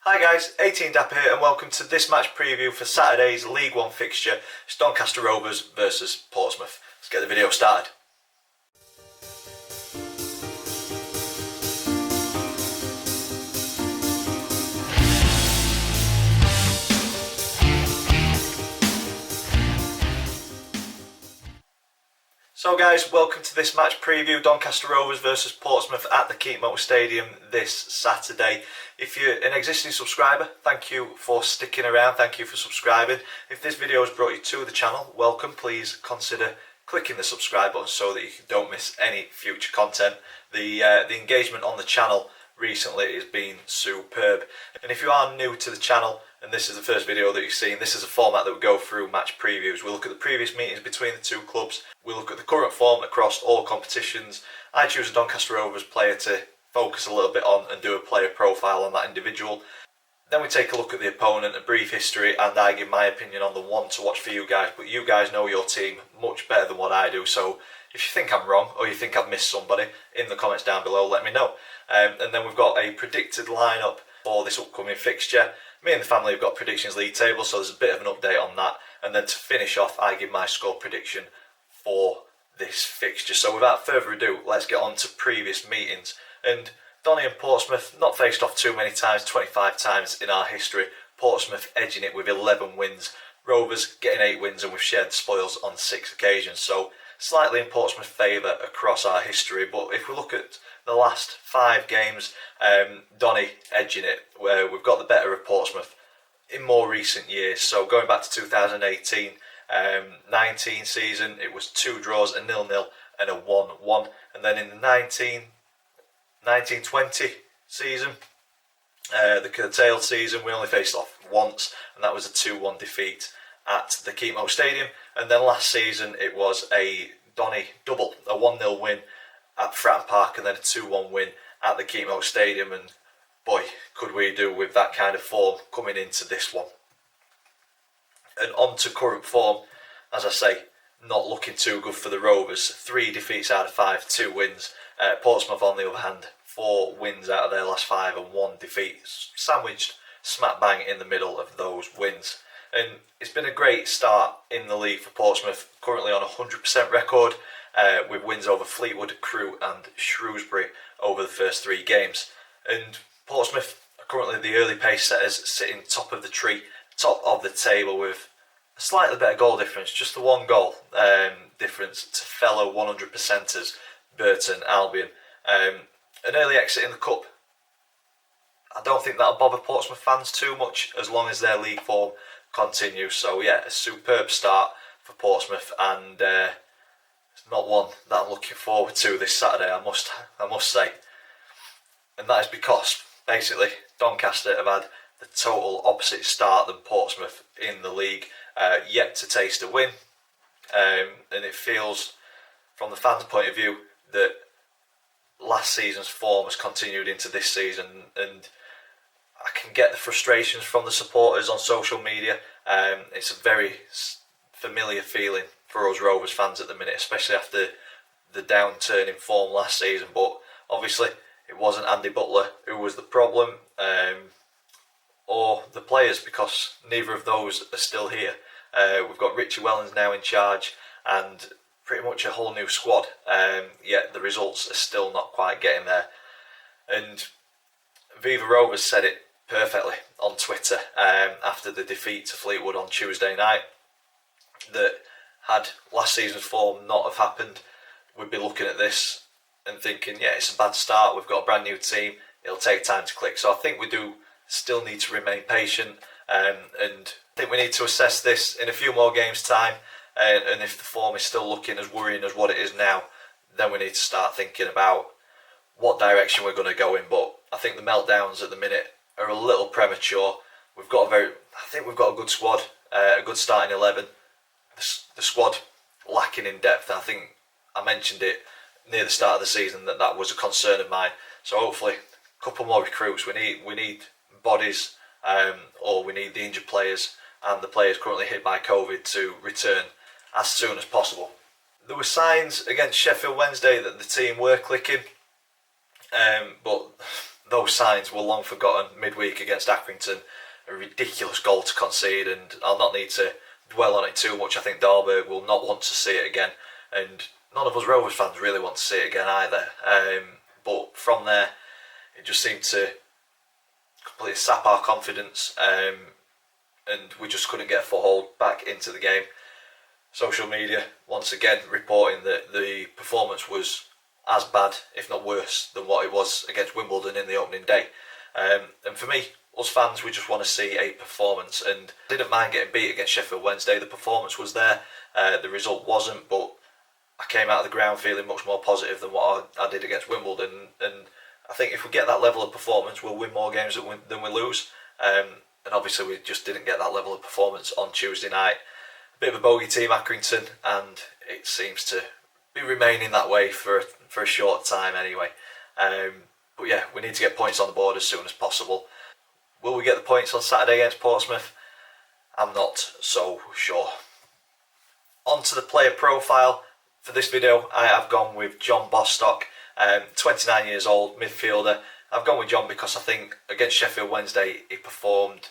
Hi guys, 18 Dapper here and welcome to this match preview for Saturday's League One fixture. It's Doncaster Rovers versus Portsmouth. Let's get the video started. So guys, welcome to this match preview, Doncaster Rovers versus Portsmouth at the Portsmouth Stadium this Saturday. If you're an existing subscriber, thank you for sticking around, thank you for subscribing. If this video has brought you to the channel, welcome. Please consider clicking the subscribe button so that you don't miss any future content. The engagement on the channel recently has been superb. And if you are new to the channel, and this is the first video that you've seen, this is a format that we go through match previews. We look at the previous meetings between the two clubs, we look at the current form across all competitions. I choose a Doncaster Rovers player to focus a little bit on and do a player profile on that individual. Then we take a look at the opponent, a brief history, and I give my opinion on the one to watch for you guys. But you guys know your team much better than what I do, so if you think I'm wrong or you think I've missed somebody, in the comments down below let me know. And then we've got a predicted lineup for this upcoming fixture. Me and the family have got predictions league table, so there's a bit of an update on that. And then to finish off, I give my score prediction for this fixture. So without further ado, let's get on to previous meetings. And Donny and Portsmouth not faced off too many times, 25 times in our history. Portsmouth edging it with 11 wins. Rovers getting 8 wins, and we've shared the spoils on 6 occasions. So slightly in Portsmouth's favour across our history. But if we look at the last 5 games, Donny edging it, where we've got the better of Portsmouth in more recent years. So going back to 2018, 19 season, it was 2 draws, a 0-0 and a 1-1. And then in the 1920 season, the curtailed season, we only faced off once, and that was a 2-1 defeat at the Portsmouth Stadium. And then last season it was a Donny double, a 1-0 win at Fratton Park and then a 2-1 win at the Portsmouth Stadium. And boy, could we do with that kind of form coming into this one. And on to current form, as I say, not looking too good for the Rovers. 3 defeats out of 5, 2 wins. Portsmouth on the other hand, 4 wins out of their last 5 and 1 defeat, sandwiched smack bang in the middle of those wins. And it's been a great start in the league for Portsmouth, currently on a 100% record, with wins over Fleetwood, Crewe and Shrewsbury over the first 3 games. And Portsmouth are currently the early pace setters, sitting top of the tree, top of the table with a slightly better goal difference, just the 1 goal difference to fellow 100%ers Burton Albion. An early exit in the Cup, I don't think that'll bother Portsmouth fans too much as long as their league form continues. So yeah, a superb start for Portsmouth, and it's not one that I'm looking forward to this Saturday, I must say. And that is because basically Doncaster have had the total opposite start than Portsmouth in the league, yet to taste a win, and it feels from the fans' point of view that last season's form has continued into this season, and I can get the frustrations from the supporters on social media. It's a very familiar feeling for us Rovers fans at the minute, especially after the downturn in form last season. But obviously it wasn't Andy Butler who was the problem, or the players, because neither of those are still here. We've got Richie Wellens now in charge and pretty much a whole new squad, yet the results are still not quite getting there. And Viva Rovers said it perfectly on Twitter after the defeat to Fleetwood on Tuesday night, that had last season's form not have happened, we'd be looking at this and thinking, yeah, it's a bad start, we've got a brand new team, it'll take time to click. So I think we do still need to remain patient, and I think we need to assess this in a few more games time, and if the form is still looking as worrying as what it is now, then we need to start thinking about what direction we're going to go in. But I think the meltdowns at the minute are a little premature. I think we've got a good squad, a good starting 11. The squad lacking in depth. I think I mentioned it near the start of the season that was a concern of mine. So hopefully a couple more recruits. We need bodies, or we need the injured players and the players currently hit by COVID to return as soon as possible. There were signs against Sheffield Wednesday that the team were clicking, but those signs were long forgotten midweek against Accrington. A ridiculous goal to concede, and I'll not need to dwell on it too much. I think Dahlberg will not want to see it again, and none of us Rovers fans really want to see it again either. But from there, it just seemed to completely sap our confidence, and we just couldn't get a foothold back into the game. Social media once again reporting that the performance was as bad, if not worse, than what it was against Wimbledon in the opening day. And for me, us fans, we just want to see a performance, and I didn't mind getting beat against Sheffield Wednesday. The performance was there, the result wasn't, but I came out of the ground feeling much more positive than what I did against Wimbledon, and I think if we get that level of performance, we'll win more games than we lose. And obviously we just didn't get that level of performance on Tuesday night. A bit of a bogey team, Accrington, and it seems to be remaining that way for a short time anyway. But yeah, we need to get points on the board as soon as possible. Will we get the points on Saturday against Portsmouth? I'm not so sure. On to the player profile. For this video, I have gone with John Bostock, 29 years old, midfielder. I've gone with John because I think against Sheffield Wednesday he performed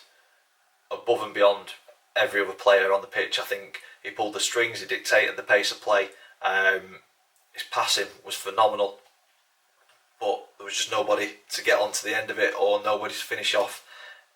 above and beyond every other player on the pitch. I think he pulled the strings, he dictated the pace of play. His passing was phenomenal, but there was just nobody to get onto the end of it, or nobody to finish off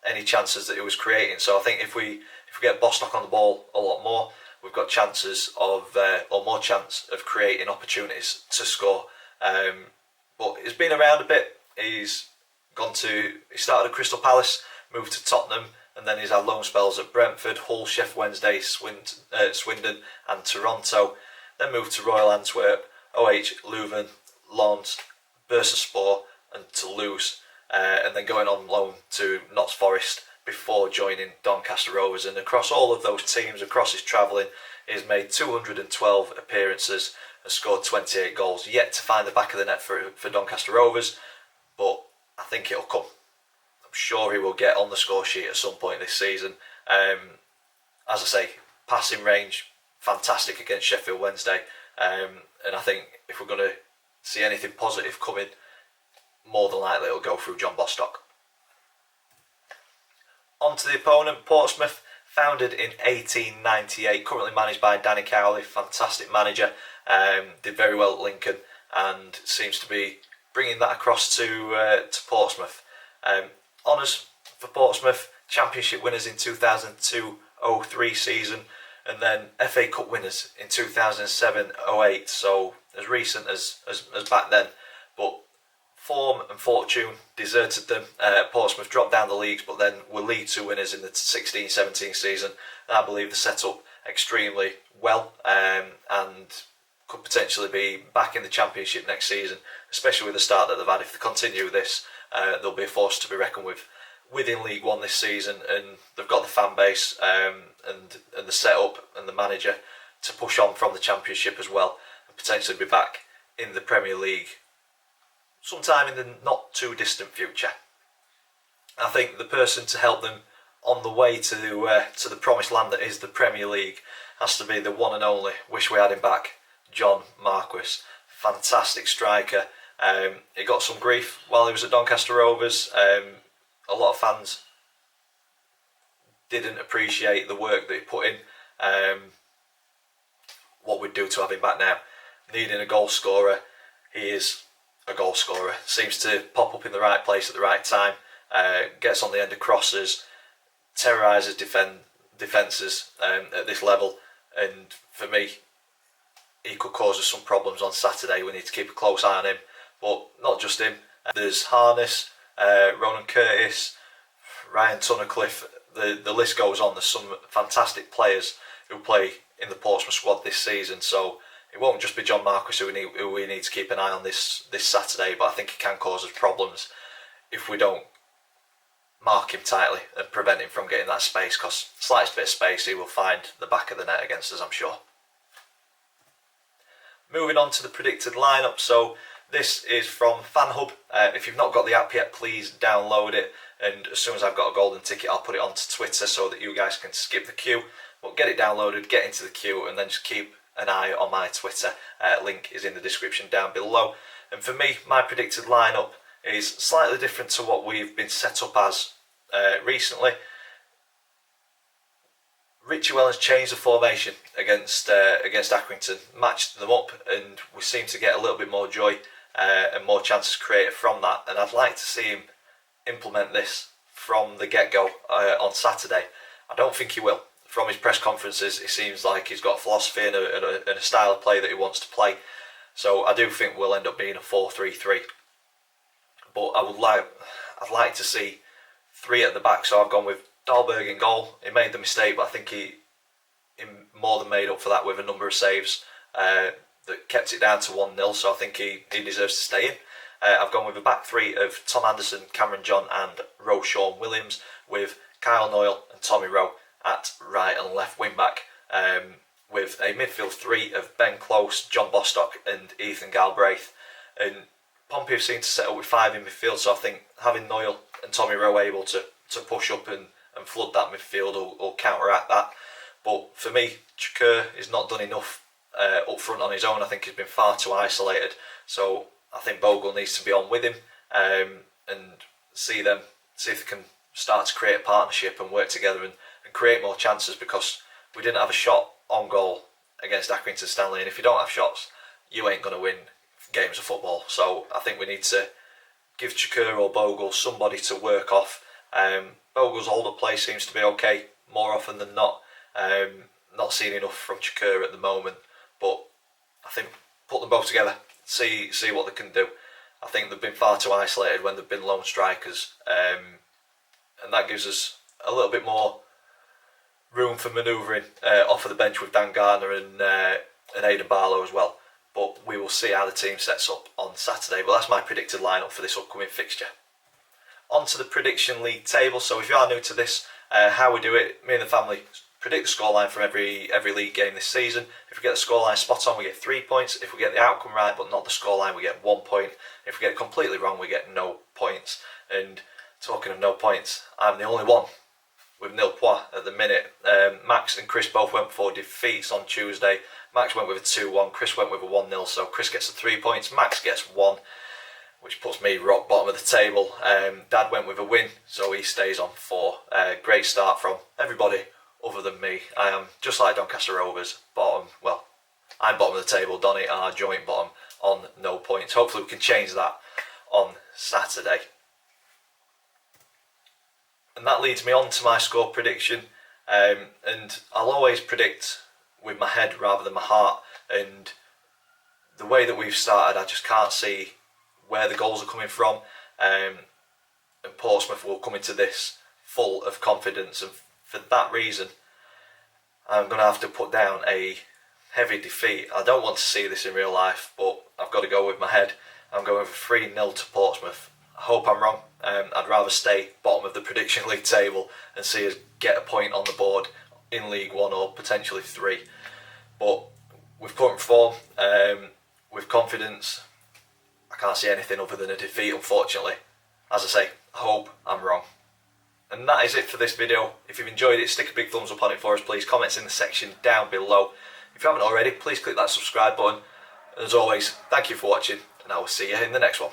any chances that he was creating. So I think if we get Bostock on the ball a lot more, we've got chances of, or more chance of creating opportunities to score. But he's been around a bit. He started at Crystal Palace, moved to Tottenham, and then he's had loan spells at Brentford, Hull, Sheffield Wednesday, Swindon and Toronto. Then moved to Royal Antwerp, OH, Leuven, Lens, Bursaspor and Toulouse. And then going on loan to Notts Forest before joining Doncaster Rovers. And across all of those teams, across his travelling, he's made 212 appearances and scored 28 goals. Yet to find the back of the net for Doncaster Rovers, but I think it'll come. I'm sure he will get on the score sheet at some point this season. As I say, passing range, fantastic against Sheffield Wednesday. And I think if we're going to see anything positive coming, more than likely it'll go through John Bostock. On to the opponent, Portsmouth, founded in 1898, currently managed by Danny Cowley, fantastic manager, did very well at Lincoln and seems to be bringing that across to Portsmouth. Honours for Portsmouth, Championship winners in 2002-03 season, and then FA Cup winners in 2007-08, so as recent as back then, but form and fortune deserted them. Portsmouth dropped down the leagues, but then were League Two winners in the 16-17 season. And I believe they're set up extremely well, and could potentially be back in the Championship next season, especially with the start that they've had. If they continue this, they'll be a force to be reckoned with within League One this season, and they've got the fan base and the setup and the manager to push on from the Championship as well, and potentially be back in the Premier League sometime in the not too distant future. I think the person to help them on the way to the promised land that is the Premier League has to be the one and only, wish we had him back, John Marquis. Fantastic striker. He got some grief while he was at Doncaster Rovers. A lot of fans didn't appreciate the work that he put in. What we'd do to have him back now. Needing a goal scorer, he is a goal scorer. Seems to pop up in the right place at the right time. Gets on the end of crosses, terrorises defences at this level. And for me, he could cause us some problems on Saturday. We need to keep a close eye on him. But not just him. There's Harness, Ronan Curtis, Ryan Tunnicliffe. The list goes on. There's some fantastic players who play in the Portsmouth squad this season. So it won't just be John Marquis who we need to keep an eye on this Saturday. But I think he can cause us problems if we don't mark him tightly and prevent him from getting that space. Because slightest bit of space, he will find the back of the net against us, I'm sure. Moving on to the predicted lineup. So this is from FanHub. If you've not got the app yet, please download it. And as soon as I've got a golden ticket, I'll put it onto Twitter so that you guys can skip the queue. But get it downloaded, get into the queue, and then just keep an eye on my Twitter. Link is in the description down below. And for me, my predicted lineup is slightly different to what we've been set up as recently. Richie Wellens changed the formation against Accrington, matched them up, and we seem to get a little bit more joy and more chances created from that. And I'd like to see him implement this from the get-go on Saturday. I don't think he will. From his press conferences, it seems like he's got a philosophy and a style of play that he wants to play. So I do think we'll end up being a 4-3-3. But I'd like to see three at the back. So I've gone with Dahlberg in goal. He made the mistake, but I think he more than made up for that with a number of saves that kept it down to 1-0. So I think he deserves to stay in. I've gone with a back three of Tom Anderson, Cameron John and Rosean Williams, with Kyle Noyle and Tommy Rowe at right and left wing back, with a midfield three of Ben Close, John Bostock and Ethan Galbraith. And Pompey have seemed to set up with five in midfield, so I think having Noyle and Tommy Rowe able to push up and flood that midfield will counteract that. But for me, Chaker is not done enough up front on his own. I think he's been far too isolated, so I think Bogle needs to be on with him and see if they can start to create a partnership and work together and create more chances, because we didn't have a shot on goal against Accrington Stanley, and if you don't have shots, you ain't going to win games of football. So I think we need to give Chaker or Bogle somebody to work off. Bogle's hold-up play seems to be okay more often than not. Not seeing enough from Chaker at the moment, but I think put them both together, see what they can do. I think they've been far too isolated when they've been lone strikers, and that gives us a little bit more room for manoeuvring off of the bench with Dan Gardner and Aidan Barlow as well. But we will see how the team sets up on Saturday. But that's my predicted lineup for this upcoming fixture. On to the prediction league table. So if you are new to this, how we do it, me and the family predict the scoreline from every league game this season. If we get the scoreline spot on, we get 3 points. If we get the outcome right but not the scoreline, we get 1 point. If we get it completely wrong, we get no points. And talking of no points, I'm the only one with nil points at the minute. Max and Chris both went for defeats on Tuesday. Max went with a 2-1, Chris went with a 1-0, so Chris gets the 3 points, Max gets 1, which puts me rock bottom of the table. Dad went with a win, so he stays on 4. Great start from everybody other than me. I am just like Doncaster Rovers, bottom. Well, I'm bottom of the table. Donny are joint bottom on no points. Hopefully we can change that on Saturday. And that leads me on to my score prediction. And I'll always predict with my head rather than my heart. And the way that we've started, I just can't see where the goals are coming from. And Portsmouth will come into this full of confidence. And for that reason, I'm going to have to put down a heavy defeat. I don't want to see this in real life, but I've got to go with my head. I'm going with 3-0 to Portsmouth. I hope I'm wrong. I'd rather stay bottom of the prediction league table and see us get a point on the board in League One or potentially 3. But with current form, with confidence, I can't see anything other than a defeat, unfortunately. As I say, I hope I'm wrong. And that is it for this video. If you've enjoyed it, stick a big thumbs up on it for us, please. Comments in the section down below. If you haven't already, please click that subscribe button. And as always, thank you for watching, and I will see you in the next one.